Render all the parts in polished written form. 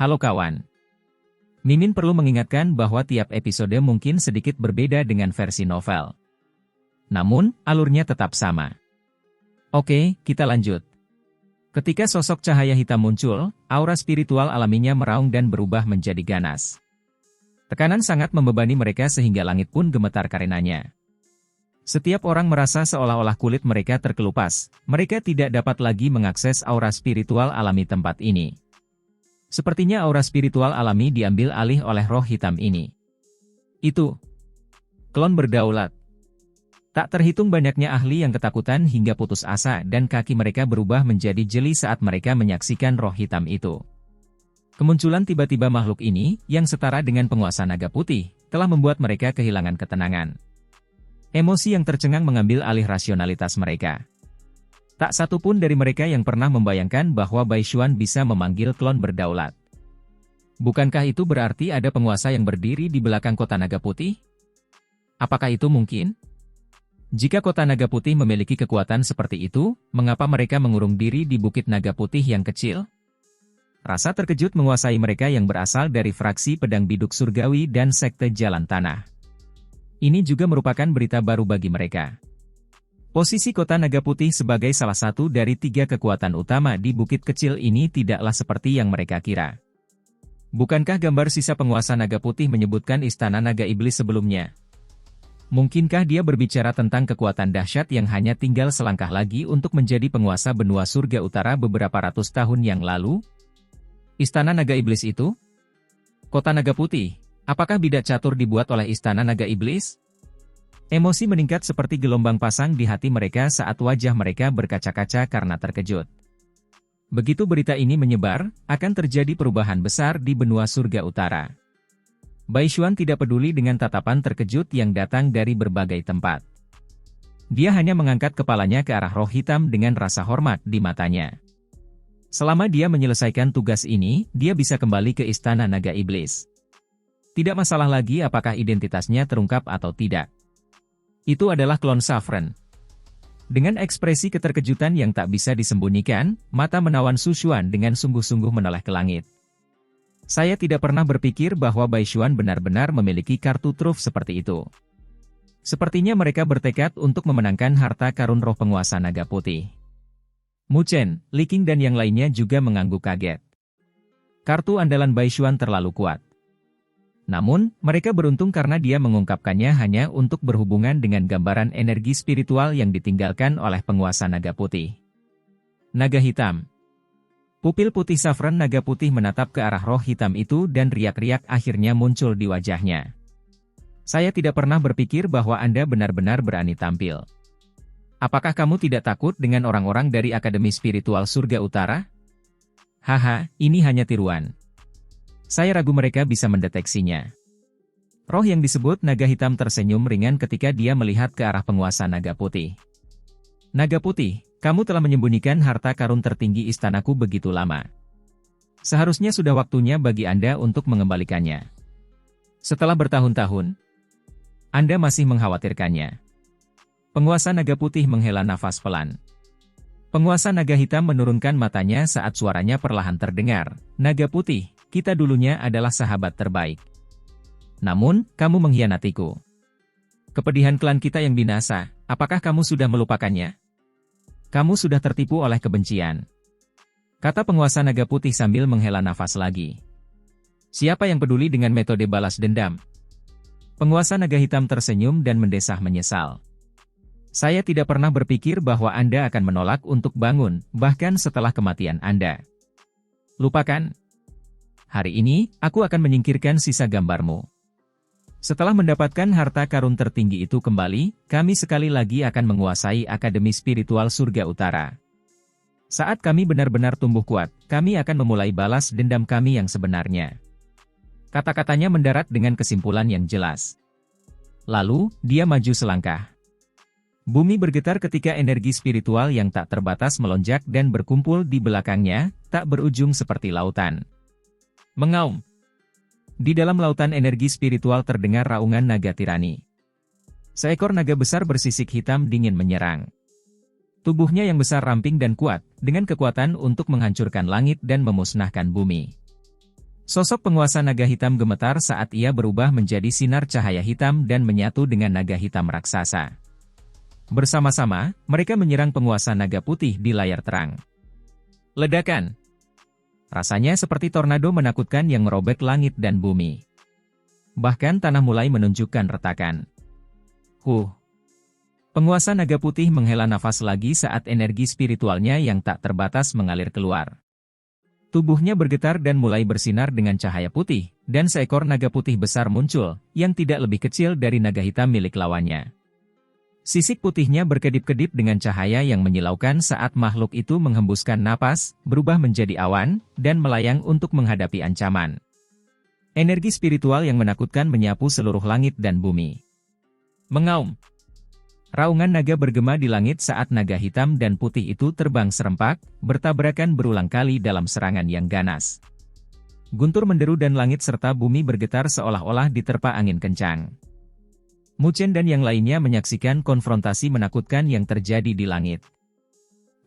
Halo kawan. Mimin perlu mengingatkan bahwa tiap episode mungkin sedikit berbeda dengan versi novel. Namun, alurnya tetap sama. Oke, kita lanjut. Ketika sosok cahaya hitam muncul, aura spiritual alaminya meraung dan berubah menjadi ganas. Tekanan sangat membebani mereka sehingga langit pun gemetar karenanya. Setiap orang merasa seolah-olah kulit mereka terkelupas, mereka tidak dapat lagi mengakses aura spiritual alami tempat ini. Sepertinya aura spiritual alami diambil alih oleh roh hitam ini. Itu klon berdaulat. Tak terhitung banyaknya ahli yang ketakutan hingga putus asa dan kaki mereka berubah menjadi jeli saat mereka menyaksikan roh hitam itu. Kemunculan tiba-tiba makhluk ini, yang setara dengan penguasa naga putih, telah membuat mereka kehilangan ketenangan. Emosi yang tercengang mengambil alih rasionalitas mereka. Tak satu pun dari mereka yang pernah membayangkan bahwa Baishuan bisa memanggil klon berdaulat. Bukankah itu berarti ada penguasa yang berdiri di belakang kota naga putih? Apakah itu mungkin? Jika kota naga putih memiliki kekuatan seperti itu, mengapa mereka mengurung diri di bukit naga putih yang kecil? Rasa terkejut menguasai mereka yang berasal dari fraksi pedang biduk surgawi dan sekte jalan tanah. Ini juga merupakan berita baru bagi mereka. Posisi kota naga putih sebagai salah satu dari 3 kekuatan utama di bukit kecil ini tidaklah seperti yang mereka kira. Bukankah gambar sisa penguasa naga putih menyebutkan istana naga iblis sebelumnya? Mungkinkah dia berbicara tentang kekuatan dahsyat yang hanya tinggal selangkah lagi untuk menjadi penguasa benua surga utara beberapa ratus tahun yang lalu? Istana naga iblis itu? Kota naga putih, apakah bidak catur dibuat oleh istana naga iblis? Emosi meningkat seperti gelombang pasang di hati mereka saat wajah mereka berkaca-kaca karena terkejut. Begitu berita ini menyebar, akan terjadi perubahan besar di benua surga utara. Baishuan tidak peduli dengan tatapan terkejut yang datang dari berbagai tempat. Dia hanya mengangkat kepalanya ke arah roh hitam dengan rasa hormat di matanya. Selama dia menyelesaikan tugas ini, dia bisa kembali ke istana naga iblis. Tidak masalah lagi apakah identitasnya terungkap atau tidak. Itu adalah klon Saffron. Dengan ekspresi keterkejutan yang tak bisa disembunyikan, mata menawan Su Xuan dengan sungguh-sungguh menoleh ke langit. Saya tidak pernah berpikir bahwa Baishuan benar-benar memiliki kartu truf seperti itu. Sepertinya mereka bertekad untuk memenangkan harta karun roh penguasa naga putih. Mu Chen, Li Qing dan yang lainnya juga mengangguk kaget. Kartu andalan Baishuan terlalu kuat. Namun, mereka beruntung karena dia mengungkapkannya hanya untuk berhubungan dengan gambaran energi spiritual yang ditinggalkan oleh penguasa naga putih. Naga hitam. Pupil putih Saffron naga putih menatap ke arah roh hitam itu dan riak-riak akhirnya muncul di wajahnya. Saya tidak pernah berpikir bahwa Anda benar-benar berani tampil. Apakah kamu tidak takut dengan orang-orang dari Akademi Spiritual Surga Utara? Haha, ini hanya tiruan. Saya ragu mereka bisa mendeteksinya. Roh yang disebut naga hitam tersenyum ringan ketika dia melihat ke arah penguasa naga putih. Naga putih, kamu telah menyembunyikan harta karun tertinggi istanaku begitu lama. Seharusnya sudah waktunya bagi Anda untuk mengembalikannya. Setelah bertahun-tahun, Anda masih mengkhawatirkannya. Penguasa naga putih menghela nafas pelan. Penguasa naga hitam menurunkan matanya saat suaranya perlahan terdengar. Naga putih, kita dulunya adalah sahabat terbaik. Namun, kamu mengkhianatiku. Kepedihan klan kita yang binasa, apakah kamu sudah melupakannya? Kamu sudah tertipu oleh kebencian. Kata penguasa naga putih sambil menghela nafas lagi. Siapa yang peduli dengan metode balas dendam? Penguasa naga hitam tersenyum dan mendesah menyesal. Saya tidak pernah berpikir bahwa Anda akan menolak untuk bangun, bahkan setelah kematian Anda. Lupakan. Hari ini, aku akan menyingkirkan sisa gambarmu. Setelah mendapatkan harta karun tertinggi itu kembali, kami sekali lagi akan menguasai Akademi Spiritual Surga Utara. Saat kami benar-benar tumbuh kuat, kami akan memulai balas dendam kami yang sebenarnya. Kata-katanya mendarat dengan kesimpulan yang jelas. Lalu, dia maju selangkah. Bumi bergetar ketika energi spiritual yang tak terbatas melonjak dan berkumpul di belakangnya, tak berujung seperti lautan. Mengaum. Di dalam lautan energi spiritual terdengar raungan naga tirani. Seekor naga besar bersisik hitam dingin menyerang. Tubuhnya yang besar ramping dan kuat, dengan kekuatan untuk menghancurkan langit dan memusnahkan bumi. Sosok penguasa naga hitam gemetar saat ia berubah menjadi sinar cahaya hitam dan menyatu dengan naga hitam raksasa. Bersama-sama, mereka menyerang penguasa naga putih di layar terang. Ledakan. Rasanya seperti tornado menakutkan yang merobek langit dan bumi. Bahkan tanah mulai menunjukkan retakan. Penguasa naga putih menghela nafas lagi saat energi spiritualnya yang tak terbatas mengalir keluar. Tubuhnya bergetar dan mulai bersinar dengan cahaya putih, dan seekor naga putih besar muncul, yang tidak lebih kecil dari naga hitam milik lawannya. Sisik putihnya berkedip-kedip dengan cahaya yang menyilaukan saat makhluk itu menghembuskan napas, berubah menjadi awan, dan melayang untuk menghadapi ancaman. Energi spiritual yang menakutkan menyapu seluruh langit dan bumi. Mengaum. Raungan naga bergema di langit saat naga hitam dan putih itu terbang serempak, bertabrakan berulang kali dalam serangan yang ganas. Guntur menderu dan langit serta bumi bergetar seolah-olah diterpa angin kencang. Mu Chen dan yang lainnya menyaksikan konfrontasi menakutkan yang terjadi di langit.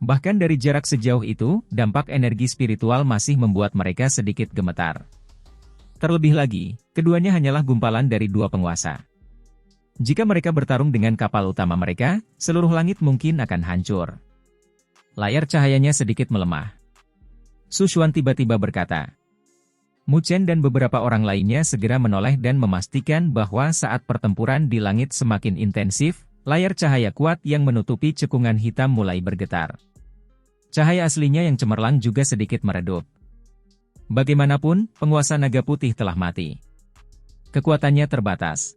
Bahkan dari jarak sejauh itu, dampak energi spiritual masih membuat mereka sedikit gemetar. Terlebih lagi, keduanya hanyalah gumpalan dari dua penguasa. Jika mereka bertarung dengan kapal utama mereka, seluruh langit mungkin akan hancur. Layar cahayanya sedikit melemah. Su Xuan tiba-tiba berkata. Mu Chen dan beberapa orang lainnya segera menoleh dan memastikan bahwa saat pertempuran di langit semakin intensif, layar cahaya kuat yang menutupi cekungan hitam mulai bergetar. Cahaya aslinya yang cemerlang juga sedikit meredup. Bagaimanapun, penguasa naga putih telah mati. Kekuatannya terbatas.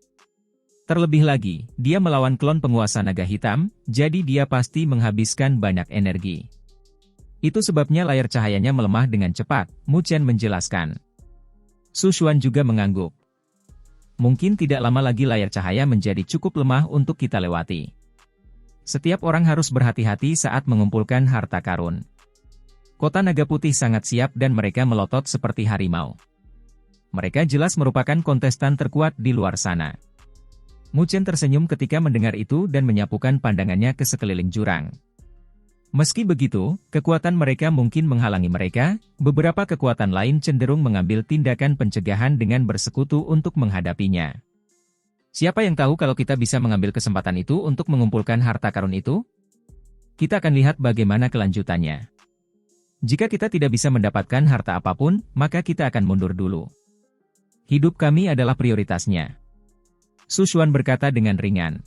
Terlebih lagi, dia melawan klon penguasa naga hitam, jadi dia pasti menghabiskan banyak energi. Itu sebabnya layar cahayanya melemah dengan cepat, Mu Chen menjelaskan. Su Xuan juga mengangguk. Mungkin tidak lama lagi layar cahaya menjadi cukup lemah untuk kita lewati. Setiap orang harus berhati-hati saat mengumpulkan harta karun. Kota Naga Putih sangat siap dan mereka melotot seperti harimau. Mereka jelas merupakan kontestan terkuat di luar sana. Mu Chen tersenyum ketika mendengar itu dan menyapukan pandangannya ke sekeliling jurang. Meski begitu, kekuatan mereka mungkin menghalangi mereka, beberapa kekuatan lain cenderung mengambil tindakan pencegahan dengan bersekutu untuk menghadapinya. Siapa yang tahu kalau kita bisa mengambil kesempatan itu untuk mengumpulkan harta karun itu? Kita akan lihat bagaimana kelanjutannya. Jika kita tidak bisa mendapatkan harta apapun, maka kita akan mundur dulu. Hidup kami adalah prioritasnya. Su Xuan berkata dengan ringan.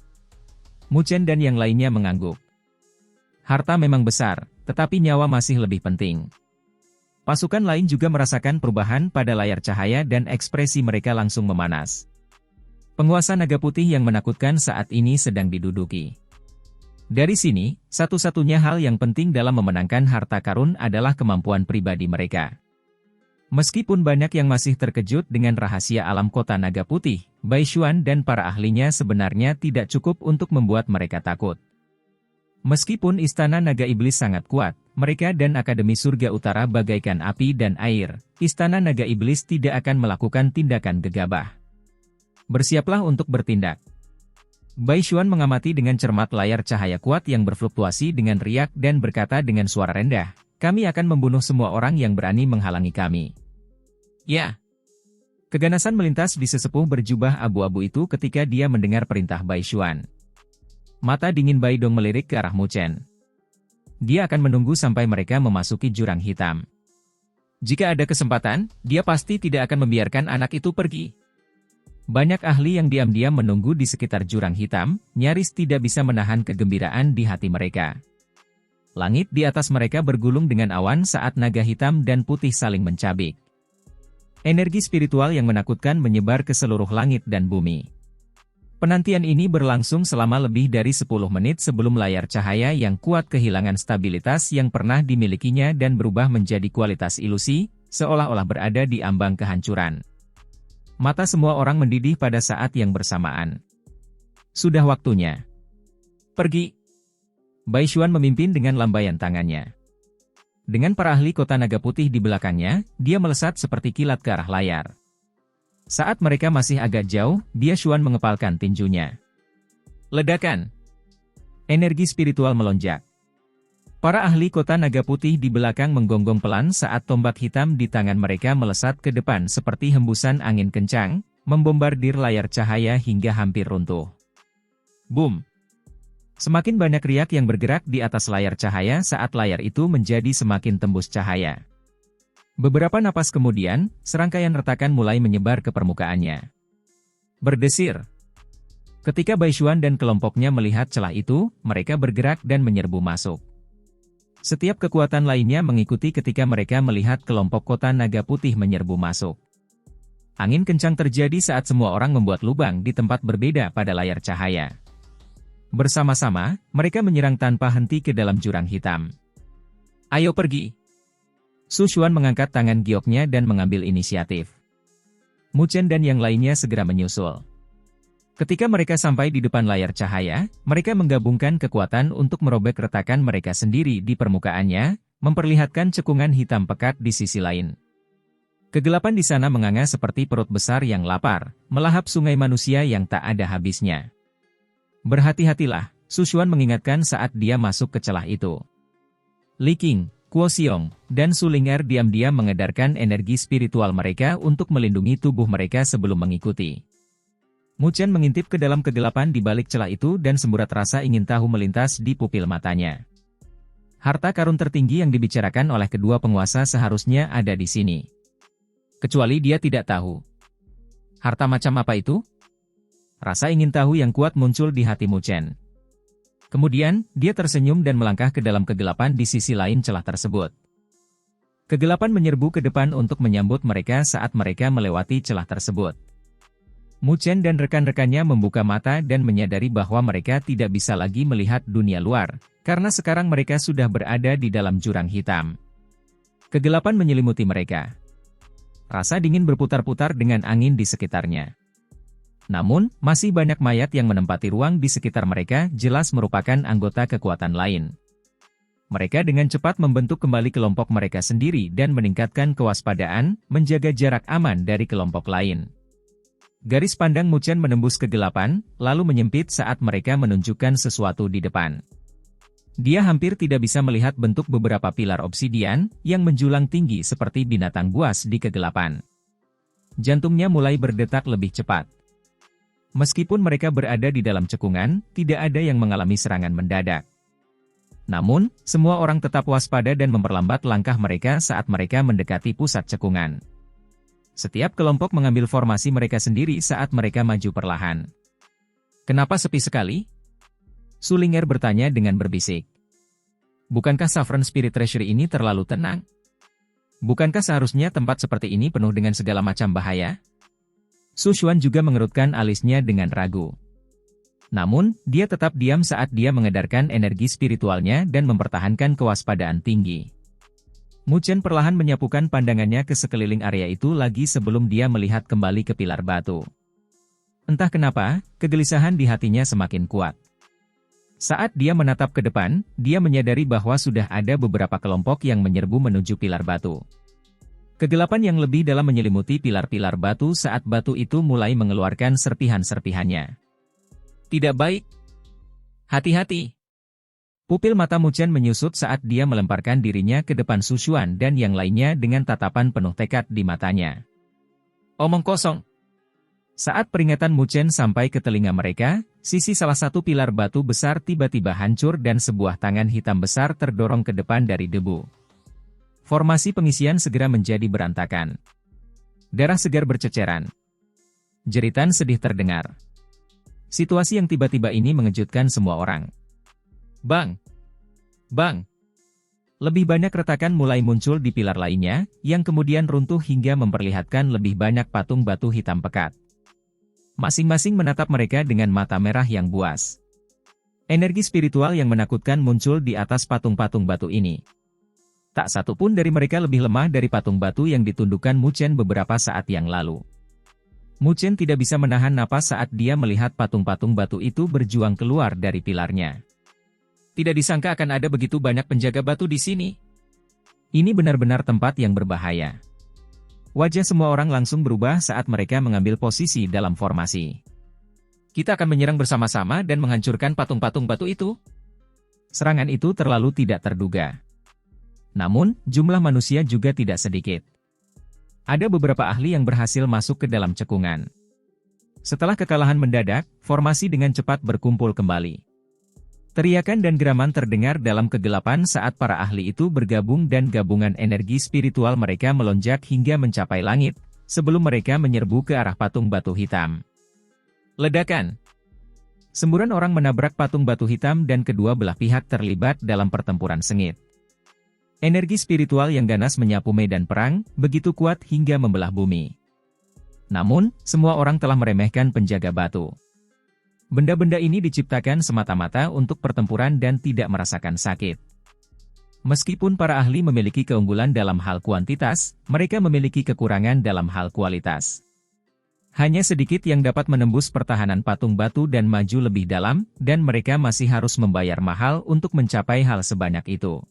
Mu Chen dan yang lainnya mengangguk. Harta memang besar, tetapi nyawa masih lebih penting. Pasukan lain juga merasakan perubahan pada layar cahaya dan ekspresi mereka langsung memanas. Penguasa naga putih yang menakutkan saat ini sedang diduduki. Dari sini, satu-satunya hal yang penting dalam memenangkan harta karun adalah kemampuan pribadi mereka. Meskipun banyak yang masih terkejut dengan rahasia alam kota naga putih, Bai Xuan dan para ahlinya sebenarnya tidak cukup untuk membuat mereka takut. Meskipun istana naga iblis sangat kuat, mereka dan Akademi Surga Utara bagaikan api dan air, istana naga iblis tidak akan melakukan tindakan gegabah. Bersiaplah untuk bertindak. Bai Xuan mengamati dengan cermat layar cahaya kuat yang berfluktuasi dengan riak dan berkata dengan suara rendah, kami akan membunuh semua orang yang berani menghalangi kami. Ya. Keganasan melintas di sesepuh berjubah abu-abu itu ketika dia mendengar perintah Bai Xuan. Mata dingin Bai Dong melirik ke arah Mu Chen. Dia akan menunggu sampai mereka memasuki jurang hitam. Jika ada kesempatan, dia pasti tidak akan membiarkan anak itu pergi. Banyak ahli yang diam-diam menunggu di sekitar jurang hitam, nyaris tidak bisa menahan kegembiraan di hati mereka. Langit di atas mereka bergulung dengan awan saat naga hitam dan putih saling mencabik. Energi spiritual yang menakutkan menyebar ke seluruh langit dan bumi. Penantian ini berlangsung selama lebih dari 10 menit sebelum layar cahaya yang kuat kehilangan stabilitas yang pernah dimilikinya dan berubah menjadi kualitas ilusi, seolah-olah berada di ambang kehancuran. Mata semua orang mendidih pada saat yang bersamaan. Sudah waktunya. Pergi. Bai Xuan memimpin dengan lambaian tangannya. Dengan para ahli kota naga putih di belakangnya, dia melesat seperti kilat ke arah layar. Saat mereka masih agak jauh, Bai Xuan mengepalkan tinjunya. Ledakan. Energi spiritual melonjak. Para ahli kota naga putih di belakang menggonggong pelan saat tombak hitam di tangan mereka melesat ke depan seperti hembusan angin kencang, membombardir layar cahaya hingga hampir runtuh. Boom! Semakin banyak riak yang bergerak di atas layar cahaya saat layar itu menjadi semakin tembus cahaya. Beberapa napas kemudian, serangkaian retakan mulai menyebar ke permukaannya. Berdesir. Ketika Baishuan dan kelompoknya melihat celah itu, mereka bergerak dan menyerbu masuk. Setiap kekuatan lainnya mengikuti ketika mereka melihat kelompok kota naga putih menyerbu masuk. Angin kencang terjadi saat semua orang membuat lubang di tempat berbeda pada layar cahaya. Bersama-sama, mereka menyerang tanpa henti ke dalam jurang hitam. Ayo pergi! Su Xuan mengangkat tangan gioknya dan mengambil inisiatif. Mu Chen dan yang lainnya segera menyusul. Ketika mereka sampai di depan layar cahaya, mereka menggabungkan kekuatan untuk merobek retakan mereka sendiri di permukaannya, memperlihatkan cekungan hitam pekat di sisi lain. Kegelapan di sana menganga seperti perut besar yang lapar, melahap sungai manusia yang tak ada habisnya. Berhati-hatilah, Su Xuan mengingatkan saat dia masuk ke celah itu. Li Qing, Kuo Xiong, dan Su Ling'er diam-diam mengedarkan energi spiritual mereka untuk melindungi tubuh mereka sebelum mengikuti. Mu Chen mengintip ke dalam kegelapan di balik celah itu dan semburat rasa ingin tahu melintas di pupil matanya. Harta karun tertinggi yang dibicarakan oleh kedua penguasa seharusnya ada di sini. Kecuali dia tidak tahu. Harta macam apa itu? Rasa ingin tahu yang kuat muncul di hati Mu Chen. Kemudian, dia tersenyum dan melangkah ke dalam kegelapan di sisi lain celah tersebut. Kegelapan menyerbu ke depan untuk menyambut mereka saat mereka melewati celah tersebut. Mu Chen dan rekan-rekannya membuka mata dan menyadari bahwa mereka tidak bisa lagi melihat dunia luar, karena sekarang mereka sudah berada di dalam jurang hitam. Kegelapan menyelimuti mereka. Rasa dingin berputar-putar dengan angin di sekitarnya. Namun, masih banyak mayat yang menempati ruang di sekitar mereka jelas merupakan anggota kekuatan lain. Mereka dengan cepat membentuk kembali kelompok mereka sendiri dan meningkatkan kewaspadaan, menjaga jarak aman dari kelompok lain. Garis pandang Mu Chen menembus kegelapan, lalu menyempit saat mereka menunjukkan sesuatu di depan. Dia hampir tidak bisa melihat bentuk beberapa pilar obsidian, yang menjulang tinggi seperti binatang buas di kegelapan. Jantungnya mulai berdetak lebih cepat. Meskipun mereka berada di dalam cekungan, tidak ada yang mengalami serangan mendadak. Namun, semua orang tetap waspada dan memperlambat langkah mereka saat mereka mendekati pusat cekungan. Setiap kelompok mengambil formasi mereka sendiri saat mereka maju perlahan. Kenapa sepi sekali? Su Ling'er bertanya dengan berbisik. Bukankah Saffron Spirit Treasury ini terlalu tenang? Bukankah seharusnya tempat seperti ini penuh dengan segala macam bahaya? Su Xuan juga mengerutkan alisnya dengan ragu. Namun, dia tetap diam saat dia mengedarkan energi spiritualnya dan mempertahankan kewaspadaan tinggi. Mu Chen perlahan menyapukan pandangannya ke sekeliling area itu lagi sebelum dia melihat kembali ke pilar batu. Entah kenapa, kegelisahan di hatinya semakin kuat. Saat dia menatap ke depan, dia menyadari bahwa sudah ada beberapa kelompok yang menyerbu menuju pilar batu. Kegelapan yang lebih dalam menyelimuti pilar-pilar batu saat batu itu mulai mengeluarkan serpihan-serpihannya. Tidak baik. Hati-hati. Pupil mata Mu Chen menyusut saat dia melemparkan dirinya ke depan Su Xuan dan yang lainnya dengan tatapan penuh tekad di matanya. Omong kosong. Saat peringatan Mu Chen sampai ke telinga mereka, sisi salah satu pilar batu besar tiba-tiba hancur dan sebuah tangan hitam besar terdorong ke depan dari debu. Formasi pengisian segera menjadi berantakan. Darah segar berceceran. Jeritan sedih terdengar. Situasi yang tiba-tiba ini mengejutkan semua orang. Bang! Bang! Lebih banyak retakan mulai muncul di pilar lainnya, yang kemudian runtuh hingga memperlihatkan lebih banyak patung batu hitam pekat. Masing-masing menatap mereka dengan mata merah yang buas. Energi spiritual yang menakutkan muncul di atas patung-patung batu ini. Tak satu pun dari mereka lebih lemah dari patung batu yang ditundukkan Mu Chen beberapa saat yang lalu. Mu Chen tidak bisa menahan napas saat dia melihat patung-patung batu itu berjuang keluar dari pilarnya. Tidak disangka akan ada begitu banyak penjaga batu di sini. Ini benar-benar tempat yang berbahaya. Wajah semua orang langsung berubah saat mereka mengambil posisi dalam formasi. Kita akan menyerang bersama-sama dan menghancurkan patung-patung batu itu. Serangan itu terlalu tidak terduga. Namun, jumlah manusia juga tidak sedikit. Ada beberapa ahli yang berhasil masuk ke dalam cekungan. Setelah kekalahan mendadak, formasi dengan cepat berkumpul kembali. Teriakan dan geraman terdengar dalam kegelapan saat para ahli itu bergabung dan gabungan energi spiritual mereka melonjak hingga mencapai langit, sebelum mereka menyerbu ke arah patung batu hitam. Ledakan. Semburan orang menabrak patung batu hitam dan kedua belah pihak terlibat dalam pertempuran sengit. Energi spiritual yang ganas menyapu medan perang, begitu kuat hingga membelah bumi. Namun, semua orang telah meremehkan penjaga batu. Benda-benda ini diciptakan semata-mata untuk pertempuran dan tidak merasakan sakit. Meskipun para ahli memiliki keunggulan dalam hal kuantitas, mereka memiliki kekurangan dalam hal kualitas. Hanya sedikit yang dapat menembus pertahanan patung batu dan maju lebih dalam, dan mereka masih harus membayar mahal untuk mencapai hal sebanyak itu.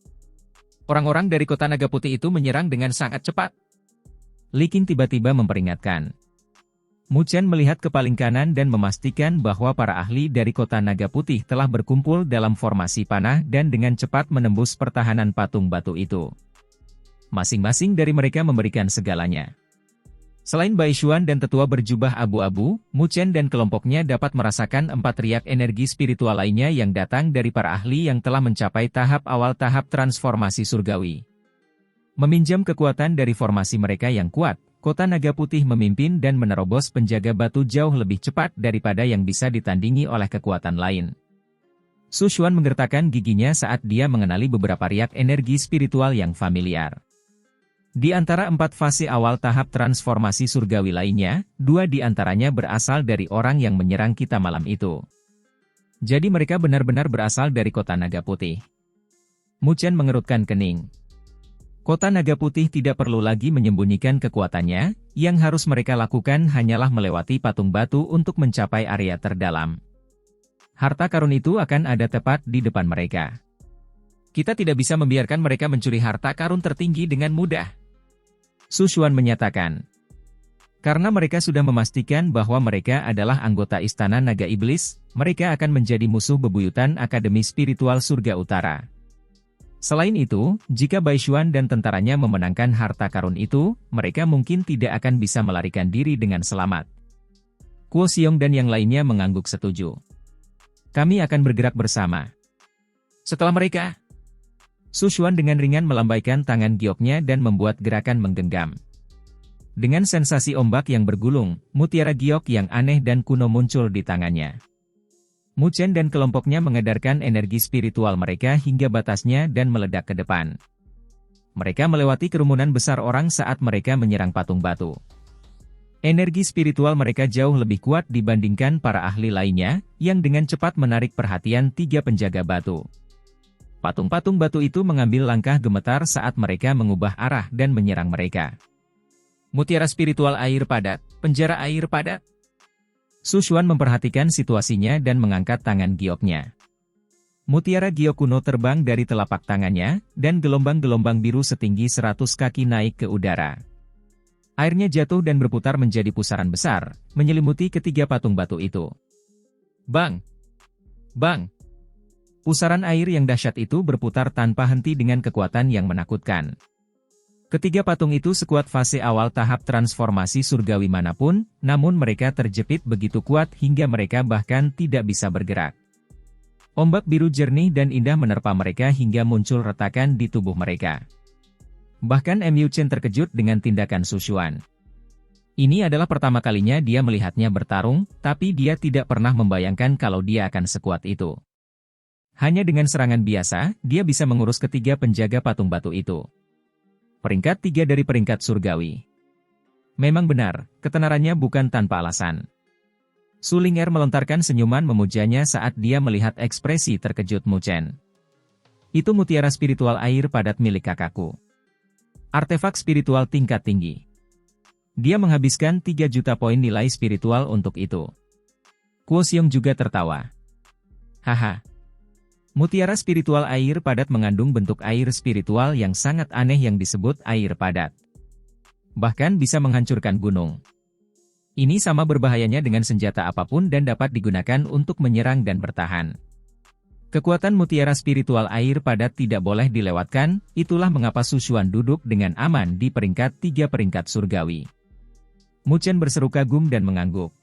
Orang-orang dari kota Naga Putih itu menyerang dengan sangat cepat. Li Qing tiba-tiba memperingatkan. Mu Chen melihat ke paling kanan dan memastikan bahwa para ahli dari kota Naga Putih telah berkumpul dalam formasi panah dan dengan cepat menembus pertahanan patung batu itu. Masing-masing dari mereka memberikan segalanya. Selain Bai Xuan dan tetua berjubah abu-abu, Mu Chen dan kelompoknya dapat merasakan 4 riak energi spiritual lainnya yang datang dari para ahli yang telah mencapai tahap awal tahap transformasi surgawi. Meminjam kekuatan dari formasi mereka yang kuat, Kota Naga Putih memimpin dan menerobos penjaga batu jauh lebih cepat daripada yang bisa ditandingi oleh kekuatan lain. Su Xuan menggertakkan giginya saat dia mengenali beberapa riak energi spiritual yang familiar. Di antara 4 fase awal tahap transformasi surgawi lainnya, 2 di antaranya berasal dari orang yang menyerang kita malam itu. Jadi mereka benar-benar berasal dari Kota Naga Putih. Mu Chen mengerutkan kening. Kota Naga Putih tidak perlu lagi menyembunyikan kekuatannya, yang harus mereka lakukan hanyalah melewati patung batu untuk mencapai area terdalam. Harta karun itu akan ada tepat di depan mereka. Kita tidak bisa membiarkan mereka mencuri harta karun tertinggi dengan mudah. Su Xuan menyatakan. Karena mereka sudah memastikan bahwa mereka adalah anggota Istana Naga Iblis, mereka akan menjadi musuh bebuyutan Akademi Spiritual Surga Utara. Selain itu, jika Bai Xuan dan tentaranya memenangkan harta karun itu, mereka mungkin tidak akan bisa melarikan diri dengan selamat. Kuo Xiong dan yang lainnya mengangguk setuju. Kami akan bergerak bersama. Setelah mereka, Su Xuan dengan ringan melambaikan tangan gioknya dan membuat gerakan menggenggam. Dengan sensasi ombak yang bergulung, mutiara giok yang aneh dan kuno muncul di tangannya. Mu Chen dan kelompoknya mengedarkan energi spiritual mereka hingga batasnya dan meledak ke depan. Mereka melewati kerumunan besar orang saat mereka menyerang patung batu. Energi spiritual mereka jauh lebih kuat dibandingkan para ahli lainnya, yang dengan cepat menarik perhatian 3 penjaga batu. Patung-patung batu itu mengambil langkah gemetar saat mereka mengubah arah dan menyerang mereka. Mutiara spiritual air padat, penjara air padat. Su Xuan memperhatikan situasinya dan mengangkat tangan gioknya. Mutiara giok kuno terbang dari telapak tangannya, dan gelombang-gelombang biru setinggi 100 kaki naik ke udara. Airnya jatuh dan berputar menjadi pusaran besar, menyelimuti ketiga patung batu itu. Bang! Bang! Pusaran air yang dahsyat itu berputar tanpa henti dengan kekuatan yang menakutkan. Ketiga patung itu sekuat fase awal tahap transformasi surgawi manapun, namun mereka terjepit begitu kuat hingga mereka bahkan tidak bisa bergerak. Ombak biru jernih dan indah menerpa mereka hingga muncul retakan di tubuh mereka. Bahkan Mu Chen terkejut dengan tindakan Su Xuan. Ini adalah pertama kalinya dia melihatnya bertarung, tapi dia tidak pernah membayangkan kalau dia akan sekuat itu. Hanya dengan serangan biasa, dia bisa mengurus ketiga penjaga patung batu itu. Peringkat 3 dari peringkat surgawi. Memang benar, ketenarannya bukan tanpa alasan. Su Ling'er melontarkan senyuman memujanya saat dia melihat ekspresi terkejut Mu Chen. Itu mutiara spiritual air padat milik kakakku. Artefak spiritual tingkat tinggi. Dia menghabiskan 3 juta poin nilai spiritual untuk itu. Kuo Xiong juga tertawa. Haha. Mutiara spiritual air padat mengandung bentuk air spiritual yang sangat aneh yang disebut air padat. Bahkan bisa menghancurkan gunung. Ini sama berbahayanya dengan senjata apapun dan dapat digunakan untuk menyerang dan bertahan. Kekuatan mutiara spiritual air padat tidak boleh dilewatkan, itulah mengapa Su Xuan duduk dengan aman di peringkat 3 peringkat surgawi. Mu Chen berseru kagum dan mengangguk.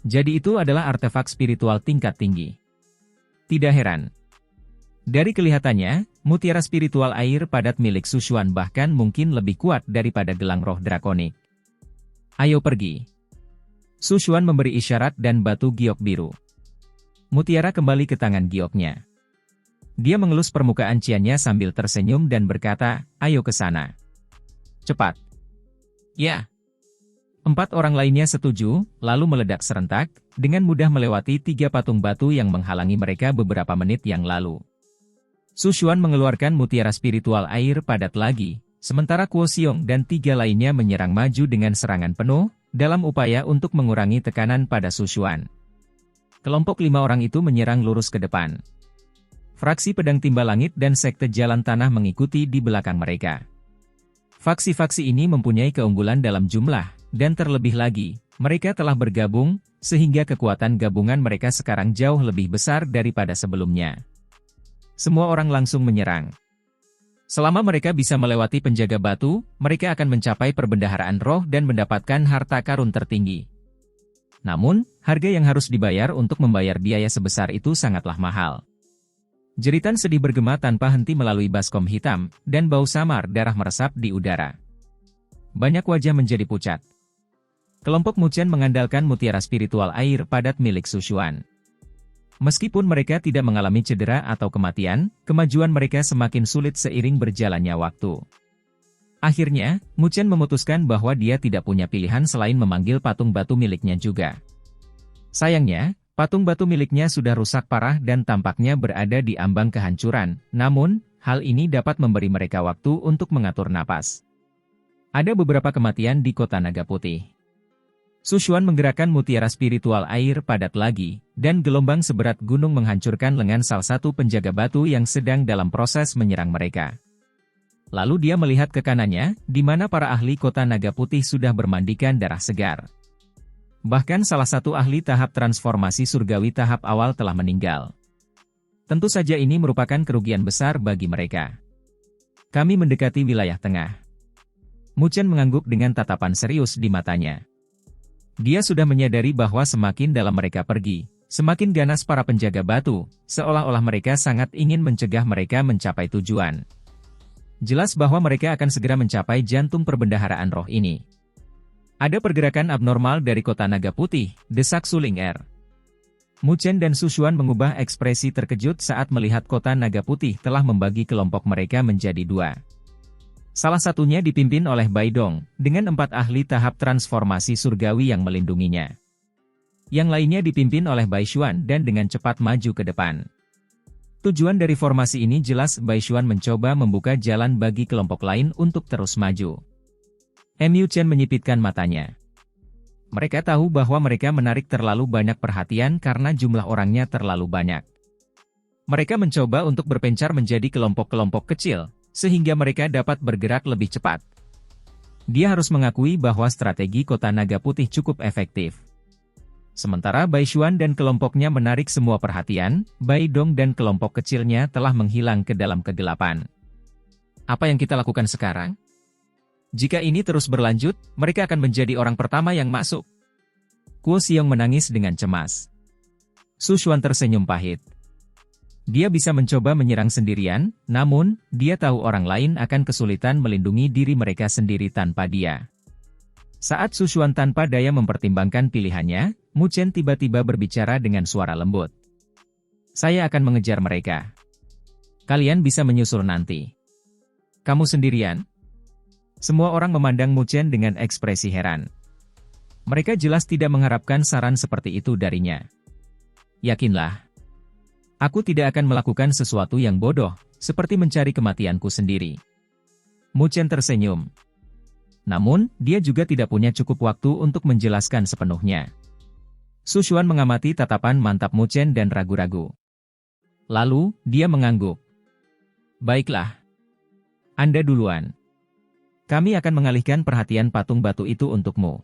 Jadi itu adalah artefak spiritual tingkat tinggi. Tidak heran. Dari kelihatannya, mutiara spiritual air padat milik Su Xuan bahkan mungkin lebih kuat daripada gelang roh drakonik. Ayo pergi. Su Xuan memberi isyarat dan batu giok biru. Mutiara kembali ke tangan gioknya. Dia mengelus permukaan ciannya sambil tersenyum dan berkata, ayo ke sana. Cepat. Ya. 4 orang lainnya setuju, lalu meledak serentak, dengan mudah melewati 3 patung batu yang menghalangi mereka beberapa menit yang lalu. Su Xuan mengeluarkan mutiara spiritual air padat lagi, sementara Kuo Xiong dan 3 lainnya menyerang maju dengan serangan penuh, dalam upaya untuk mengurangi tekanan pada Su Xuan. Kelompok 5 orang itu menyerang lurus ke depan. Fraksi Pedang Timba Langit dan Sekte Jalan Tanah mengikuti di belakang mereka. Faksi-faksi ini mempunyai keunggulan dalam jumlah, dan terlebih lagi, mereka telah bergabung, sehingga kekuatan gabungan mereka sekarang jauh lebih besar daripada sebelumnya. Semua orang langsung menyerang. Selama mereka bisa melewati penjaga batu, mereka akan mencapai perbendaharaan roh dan mendapatkan harta karun tertinggi. Namun, harga yang harus dibayar untuk membayar biaya sebesar itu sangatlah mahal. Jeritan sedih bergema tanpa henti melalui baskom hitam, dan bau samar darah meresap di udara. Banyak wajah menjadi pucat. Kelompok Mu Chen mengandalkan mutiara spiritual air padat milik Su Xuan. Meskipun mereka tidak mengalami cedera atau kematian, kemajuan mereka semakin sulit seiring berjalannya waktu. Akhirnya, Mu Chen memutuskan bahwa dia tidak punya pilihan selain memanggil patung batu miliknya juga. Sayangnya, patung batu miliknya sudah rusak parah dan tampaknya berada di ambang kehancuran, namun, hal ini dapat memberi mereka waktu untuk mengatur napas. Ada beberapa kematian di kota Naga Putih. Su Xuan menggerakkan mutiara spiritual air padat lagi, dan gelombang seberat gunung menghancurkan lengan salah satu penjaga batu yang sedang dalam proses menyerang mereka. Lalu dia melihat ke kanannya, di mana para ahli kota Naga Putih sudah bermandikan darah segar. Bahkan salah satu ahli tahap transformasi surgawi tahap awal telah meninggal. Tentu saja ini merupakan kerugian besar bagi mereka. Kami mendekati wilayah tengah. Mu Chen mengangguk dengan tatapan serius di matanya. Dia sudah menyadari bahwa semakin dalam mereka pergi, semakin ganas para penjaga batu, seolah-olah mereka sangat ingin mencegah mereka mencapai tujuan. Jelas bahwa mereka akan segera mencapai jantung perbendaharaan roh ini. Ada pergerakan abnormal dari kota Naga Putih, desak Su Ling'er. Mu Chen dan Su Xuan mengubah ekspresi terkejut saat melihat kota Naga Putih telah membagi kelompok mereka menjadi 2. Salah satunya dipimpin oleh Bai Dong, dengan 4 ahli tahap transformasi surgawi yang melindunginya. Yang lainnya dipimpin oleh Bai Xuan dan dengan cepat maju ke depan. Tujuan dari formasi ini jelas Bai Xuan mencoba membuka jalan bagi kelompok lain untuk terus maju. Mu Chen menyipitkan matanya. Mereka tahu bahwa mereka menarik terlalu banyak perhatian karena jumlah orangnya terlalu banyak. Mereka mencoba untuk berpencar menjadi kelompok-kelompok kecil, sehingga mereka dapat bergerak lebih cepat. Dia harus mengakui bahwa strategi kota Naga Putih cukup efektif. Sementara Bai Xuan dan kelompoknya menarik semua perhatian, Bai Dong dan kelompok kecilnya telah menghilang ke dalam kegelapan. Apa yang kita lakukan sekarang? Jika ini terus berlanjut, mereka akan menjadi orang pertama yang masuk. Kuo Xiong menangis dengan cemas. Su Xuan tersenyum pahit. Dia bisa mencoba menyerang sendirian, namun, dia tahu orang lain akan kesulitan melindungi diri mereka sendiri tanpa dia. Saat Su Xuan tanpa daya mempertimbangkan pilihannya, Mu Chen tiba-tiba berbicara dengan suara lembut. Saya akan mengejar mereka. Kalian bisa menyusul nanti. Kamu sendirian? Semua orang memandang Mu Chen dengan ekspresi heran. Mereka jelas tidak mengharapkan saran seperti itu darinya. Yakinlah. Aku tidak akan melakukan sesuatu yang bodoh, seperti mencari kematianku sendiri. Mu Chen tersenyum. Namun, dia juga tidak punya cukup waktu untuk menjelaskan sepenuhnya. Su Xuan mengamati tatapan mantap Mu Chen dan ragu-ragu. Lalu, dia mengangguk. Baiklah. Anda duluan. Kami akan mengalihkan perhatian patung batu itu untukmu.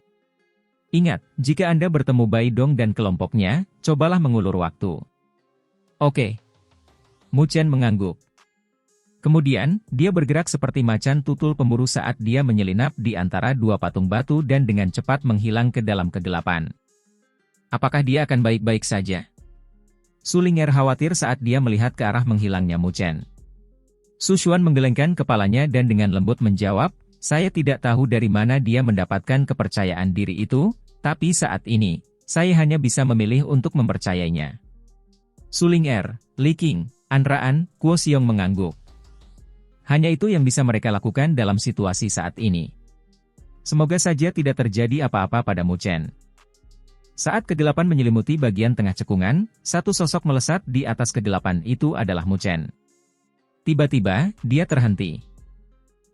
Ingat, jika Anda bertemu Bai Dong dan kelompoknya, cobalah mengulur waktu. Oke. Mu Chen mengangguk. Kemudian, dia bergerak seperti macan tutul pemburu saat dia menyelinap di antara dua patung batu dan dengan cepat menghilang ke dalam kegelapan. Apakah dia akan baik-baik saja? Su Ling'er khawatir saat dia melihat ke arah menghilangnya Mu Chen. Su Xuan menggelengkan kepalanya dan dengan lembut menjawab, saya tidak tahu dari mana dia mendapatkan kepercayaan diri itu, tapi saat ini, saya hanya bisa memilih untuk mempercayainya. Su Ling'er, Li Qing, An, Guo Xiong mengangguk. Hanya itu yang bisa mereka lakukan dalam situasi saat ini. Semoga saja tidak terjadi apa-apa pada Mu Chen. Saat kegelapan menyelimuti bagian tengah cekungan, satu sosok melesat di atas kegelapan itu adalah Mu Chen. Tiba-tiba, dia terhenti.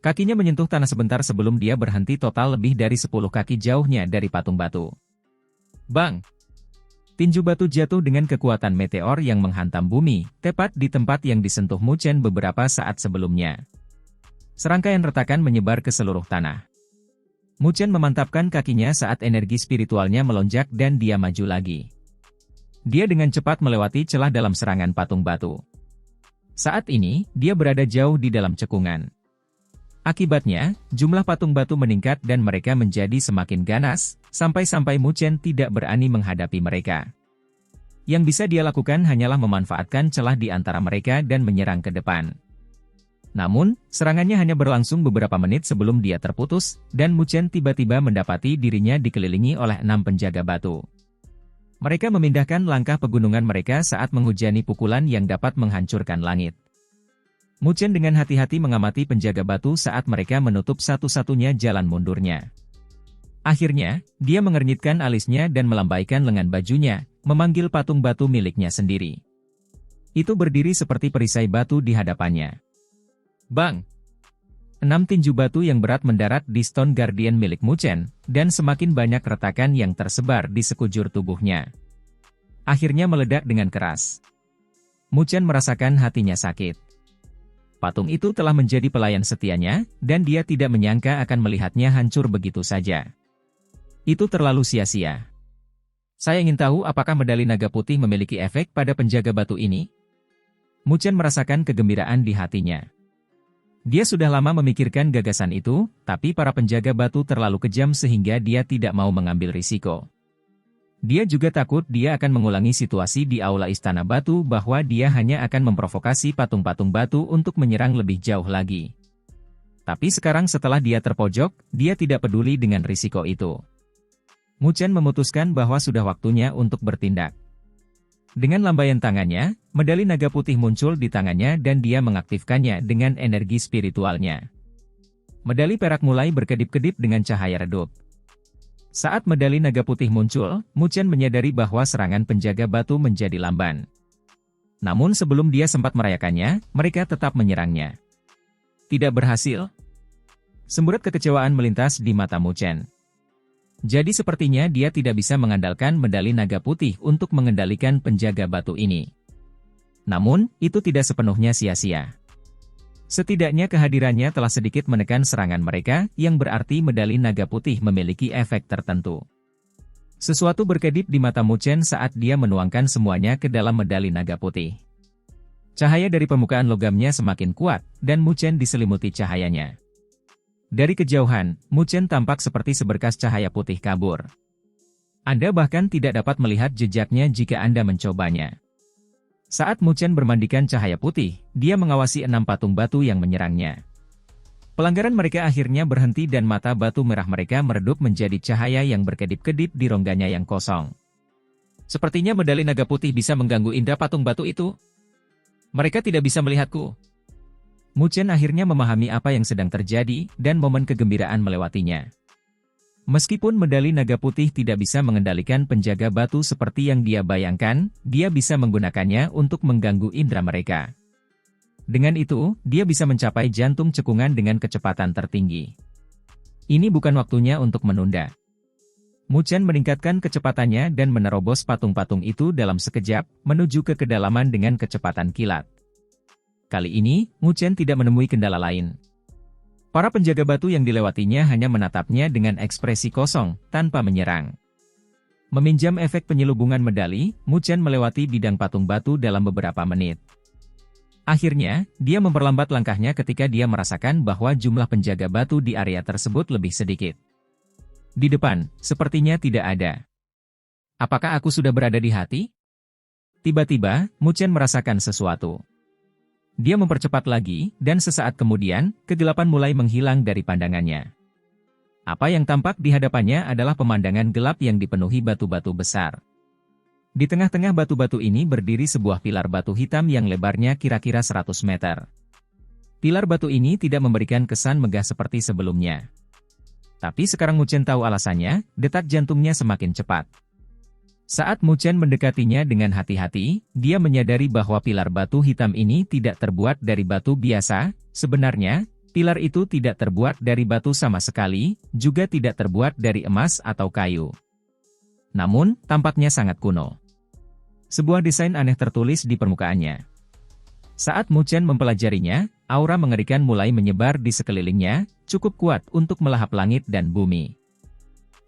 Kakinya menyentuh tanah sebentar sebelum dia berhenti total lebih dari 10 kaki jauhnya dari patung batu. Bang! Tinju batu jatuh dengan kekuatan meteor yang menghantam bumi, tepat di tempat yang disentuh Mu Chen beberapa saat sebelumnya. Serangkaian retakan menyebar ke seluruh tanah. Mu Chen memantapkan kakinya saat energi spiritualnya melonjak dan dia maju lagi. Dia dengan cepat melewati celah dalam serangan patung batu. Saat ini, dia berada jauh di dalam cekungan. Akibatnya, jumlah patung batu meningkat dan mereka menjadi semakin ganas, sampai-sampai Mu Chen tidak berani menghadapi mereka. Yang bisa dia lakukan hanyalah memanfaatkan celah di antara mereka dan menyerang ke depan. Namun, serangannya hanya berlangsung beberapa menit sebelum dia terputus, dan Mu Chen tiba-tiba mendapati dirinya dikelilingi oleh 6 penjaga batu. Mereka memindahkan langkah pegunungan mereka saat menghujani pukulan yang dapat menghancurkan langit. Mu Chen dengan hati-hati mengamati penjaga batu saat mereka menutup satu-satunya jalan mundurnya. Akhirnya, dia mengernyitkan alisnya dan melambaikan lengan bajunya, memanggil patung batu miliknya sendiri. Itu berdiri seperti perisai batu di hadapannya. Bang! 6 tinju batu yang berat mendarat di Stone Guardian milik Mu Chen, dan semakin banyak retakan yang tersebar di sekujur tubuhnya. Akhirnya meledak dengan keras. Mu Chen merasakan hatinya sakit. Patung itu telah menjadi pelayan setianya, dan dia tidak menyangka akan melihatnya hancur begitu saja. Itu terlalu sia-sia. Saya ingin tahu apakah medali naga putih memiliki efek pada penjaga batu ini? Mu Chen merasakan kegembiraan di hatinya. Dia sudah lama memikirkan gagasan itu, tapi para penjaga batu terlalu kejam sehingga dia tidak mau mengambil risiko. Dia juga takut dia akan mengulangi situasi di aula istana batu bahwa dia hanya akan memprovokasi patung-patung batu untuk menyerang lebih jauh lagi. Tapi sekarang setelah dia terpojok, dia tidak peduli dengan risiko itu. Mu Chen memutuskan bahwa sudah waktunya untuk bertindak. Dengan lambaian tangannya, medali naga putih muncul di tangannya dan dia mengaktifkannya dengan energi spiritualnya. Medali perak mulai berkedip-kedip dengan cahaya redup. Saat medali naga putih muncul, Mu Chen menyadari bahwa serangan penjaga batu menjadi lamban. Namun sebelum dia sempat merayakannya, mereka tetap menyerangnya. Tidak berhasil. Semburat kekecewaan melintas di mata Mu Chen. Jadi sepertinya dia tidak bisa mengandalkan medali naga putih untuk mengendalikan penjaga batu ini. Namun, itu tidak sepenuhnya sia-sia. Setidaknya kehadirannya telah sedikit menekan serangan mereka, yang berarti medali naga putih memiliki efek tertentu. Sesuatu berkedip di mata Mu Chen saat dia menuangkan semuanya ke dalam medali naga putih. Cahaya dari permukaan logamnya semakin kuat, dan Mu Chen diselimuti cahayanya. Dari kejauhan, Mu Chen tampak seperti seberkas cahaya putih kabur. Anda bahkan tidak dapat melihat jejaknya jika Anda mencobanya. Saat Mu Chen bermandikan cahaya putih, dia mengawasi 6 patung batu yang menyerangnya. Pelanggaran mereka akhirnya berhenti dan mata batu merah mereka meredup menjadi cahaya yang berkedip-kedip di rongganya yang kosong. Sepertinya medali naga putih bisa mengganggu indera patung batu itu. Mereka tidak bisa melihatku. Mu Chen akhirnya memahami apa yang sedang terjadi, dan momen kegembiraan melewatinya. Meskipun medali naga putih tidak bisa mengendalikan penjaga batu seperti yang dia bayangkan, dia bisa menggunakannya untuk mengganggu indera mereka. Dengan itu, dia bisa mencapai jantung cekungan dengan kecepatan tertinggi. Ini bukan waktunya untuk menunda. Mu Chen meningkatkan kecepatannya dan menerobos patung-patung itu dalam sekejap, menuju ke kedalaman dengan kecepatan kilat. Kali ini, Mu Chen tidak menemui kendala lain. Para penjaga batu yang dilewatinya hanya menatapnya dengan ekspresi kosong, tanpa menyerang. Meminjam efek penyelubungan medali, Mu Chen melewati bidang patung batu dalam beberapa menit. Akhirnya, dia memperlambat langkahnya ketika dia merasakan bahwa jumlah penjaga batu di area tersebut lebih sedikit. Di depan, sepertinya tidak ada. Apakah aku sudah berada di hati? Tiba-tiba, Mu Chen merasakan sesuatu. Dia mempercepat lagi, dan sesaat kemudian, kegelapan mulai menghilang dari pandangannya. Apa yang tampak di hadapannya adalah pemandangan gelap yang dipenuhi batu-batu besar. Di tengah-tengah batu-batu ini berdiri sebuah pilar batu hitam yang lebarnya kira-kira 100 meter. Pilar batu ini tidak memberikan kesan megah seperti sebelumnya. Tapi sekarang Mu Chen tahu alasannya, detak jantungnya semakin cepat. Saat Mu Chen mendekatinya dengan hati-hati, dia menyadari bahwa pilar batu hitam ini tidak terbuat dari batu biasa. Sebenarnya, pilar itu tidak terbuat dari batu sama sekali, juga tidak terbuat dari emas atau kayu. Namun, tampaknya sangat kuno. Sebuah desain aneh tertulis di permukaannya. Saat Mu Chen mempelajarinya, aura mengerikan mulai menyebar di sekelilingnya, cukup kuat untuk melahap langit dan bumi.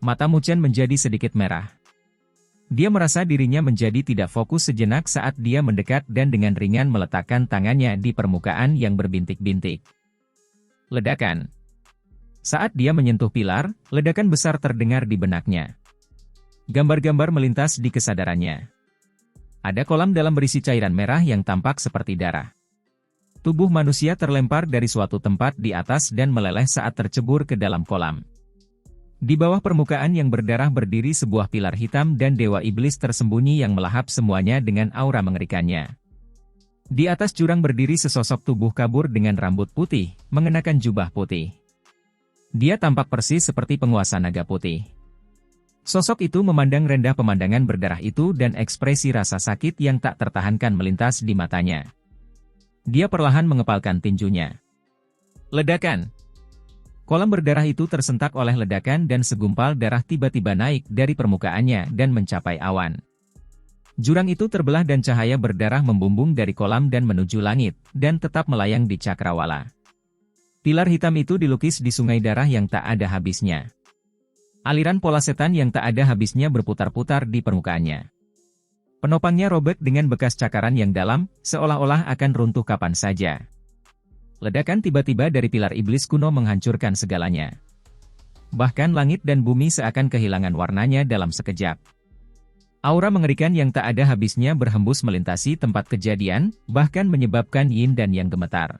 Mata Mu Chen menjadi sedikit merah. Dia merasa dirinya menjadi tidak fokus sejenak saat dia mendekat dan dengan ringan meletakkan tangannya di permukaan yang berbintik-bintik. Ledakan. Saat dia menyentuh pilar, ledakan besar terdengar di benaknya. Gambar-gambar melintas di kesadarannya. Ada kolam dalam berisi cairan merah yang tampak seperti darah. Tubuh manusia terlempar dari suatu tempat di atas dan meleleh saat tercebur ke dalam kolam. Di bawah permukaan yang berdarah berdiri sebuah pilar hitam dan dewa iblis tersembunyi yang melahap semuanya dengan aura mengerikannya. Di atas jurang berdiri sesosok tubuh kabur dengan rambut putih, mengenakan jubah putih. Dia tampak persis seperti penguasa naga putih. Sosok itu memandang rendah pemandangan berdarah itu dan ekspresi rasa sakit yang tak tertahankan melintas di matanya. Dia perlahan mengepalkan tinjunya. Ledakan. Kolam berdarah itu tersentak oleh ledakan dan segumpal darah tiba-tiba naik dari permukaannya dan mencapai awan. Jurang itu terbelah dan cahaya berdarah membumbung dari kolam dan menuju langit, dan tetap melayang di cakrawala. Pilar hitam itu dilukis di sungai darah yang tak ada habisnya. Aliran pola setan yang tak ada habisnya berputar-putar di permukaannya. Penopangnya robek dengan bekas cakaran yang dalam, seolah-olah akan runtuh kapan saja. Ledakan tiba-tiba dari pilar iblis kuno menghancurkan segalanya. Bahkan langit dan bumi seakan kehilangan warnanya dalam sekejap. Aura mengerikan yang tak ada habisnya berhembus melintasi tempat kejadian, bahkan menyebabkan yin dan yang gemetar.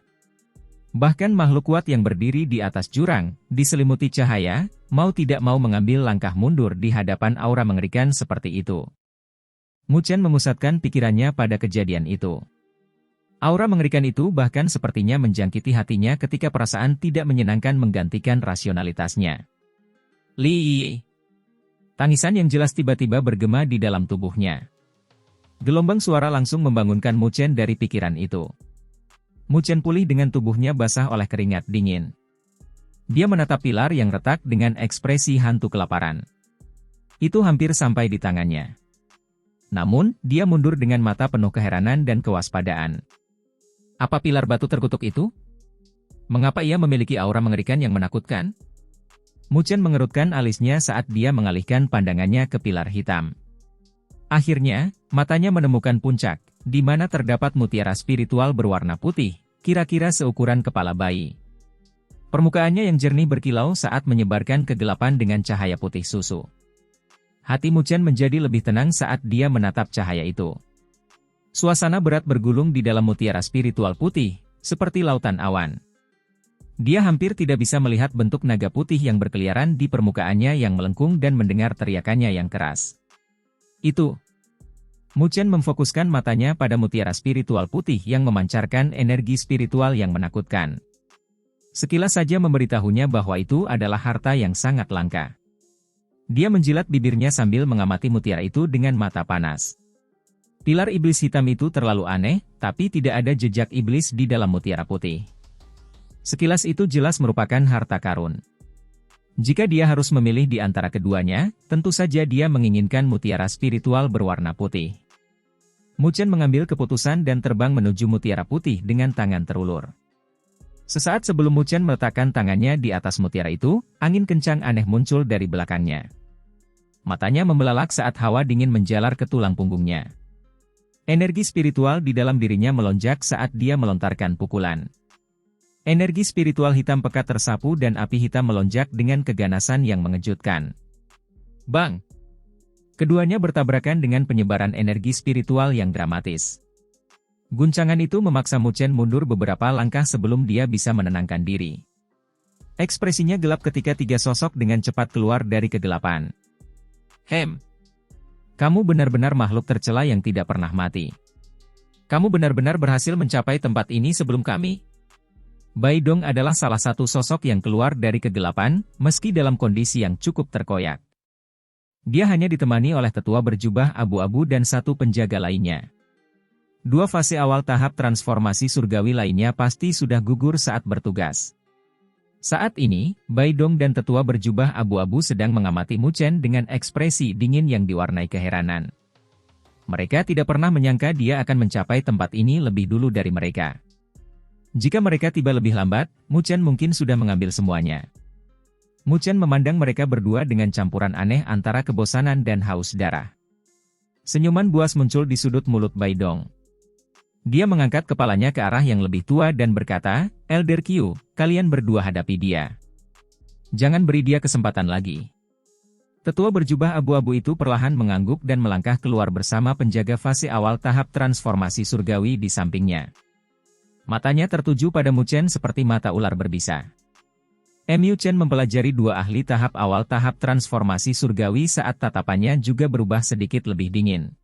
Bahkan makhluk kuat yang berdiri di atas jurang, diselimuti cahaya, mau tidak mau mengambil langkah mundur di hadapan aura mengerikan seperti itu. Mu Chen memusatkan pikirannya pada kejadian itu. Aura mengerikan itu bahkan sepertinya menjangkiti hatinya ketika perasaan tidak menyenangkan menggantikan rasionalitasnya. Li. Tangisan yang jelas tiba-tiba bergema di dalam tubuhnya. Gelombang suara langsung membangunkan Mu Chen dari pikiran itu. Mu Chen pulih dengan tubuhnya basah oleh keringat dingin. Dia menatap pilar yang retak dengan ekspresi hantu kelaparan. Itu hampir sampai di tangannya. Namun, dia mundur dengan mata penuh keheranan dan kewaspadaan. Apa pilar batu terkutuk itu? Mengapa ia memiliki aura mengerikan yang menakutkan? Mu Chen mengerutkan alisnya saat dia mengalihkan pandangannya ke pilar hitam. Akhirnya, matanya menemukan puncak, di mana terdapat mutiara spiritual berwarna putih, kira-kira seukuran kepala bayi. Permukaannya yang jernih berkilau saat menyebarkan kegelapan dengan cahaya putih susu. Hati Mu Chen menjadi lebih tenang saat dia menatap cahaya itu. Suasana berat bergulung di dalam mutiara spiritual putih, seperti lautan awan. Dia hampir tidak bisa melihat bentuk naga putih yang berkeliaran di permukaannya yang melengkung dan mendengar teriakannya yang keras. Itu. Mu Chen memfokuskan matanya pada mutiara spiritual putih yang memancarkan energi spiritual yang menakutkan. Sekilas saja memberitahunya bahwa itu adalah harta yang sangat langka. Dia menjilat bibirnya sambil mengamati mutiara itu dengan mata panas. Pilar iblis hitam itu terlalu aneh, tapi tidak ada jejak iblis di dalam mutiara putih. Sekilas itu jelas merupakan harta karun. Jika dia harus memilih di antara keduanya, tentu saja dia menginginkan mutiara spiritual berwarna putih. Mu Chen mengambil keputusan dan terbang menuju mutiara putih dengan tangan terulur. Sesaat sebelum Mu Chen meletakkan tangannya di atas mutiara itu, angin kencang aneh muncul dari belakangnya. Matanya membelalak saat hawa dingin menjalar ke tulang punggungnya. Energi spiritual di dalam dirinya melonjak saat dia melontarkan pukulan. Energi spiritual hitam pekat tersapu dan api hitam melonjak dengan keganasan yang mengejutkan. Bang! Keduanya bertabrakan dengan penyebaran energi spiritual yang dramatis. Guncangan itu memaksa Mu Chen mundur beberapa langkah sebelum dia bisa menenangkan diri. Ekspresinya gelap ketika tiga sosok dengan cepat keluar dari kegelapan. Kamu benar-benar makhluk tercela yang tidak pernah mati. Kamu benar-benar berhasil mencapai tempat ini sebelum kami. Bai Dong adalah salah satu sosok yang keluar dari kegelapan, meski dalam kondisi yang cukup terkoyak. Dia hanya ditemani oleh tetua berjubah abu-abu dan satu penjaga lainnya. Dua fase awal tahap transformasi surgawi lainnya pasti sudah gugur saat bertugas. Saat ini, Bai Dong dan tetua berjubah abu-abu sedang mengamati Mu Chen dengan ekspresi dingin yang diwarnai keheranan. Mereka tidak pernah menyangka dia akan mencapai tempat ini lebih dulu dari mereka. Jika mereka tiba lebih lambat, Mu Chen mungkin sudah mengambil semuanya. Mu Chen memandang mereka berdua dengan campuran aneh antara kebosanan dan haus darah. Senyuman buas muncul di sudut mulut Bai Dong. Dia mengangkat kepalanya ke arah yang lebih tua dan berkata, "Elder Qiu, kalian berdua hadapi dia. Jangan beri dia kesempatan lagi." Tetua berjubah abu-abu itu perlahan mengangguk dan melangkah keluar bersama penjaga fase awal tahap transformasi surgawi di sampingnya. Matanya tertuju pada Mu Chen seperti mata ular berbisa. Mu Chen mempelajari dua ahli tahap awal tahap transformasi surgawi saat tatapannya juga berubah sedikit lebih dingin.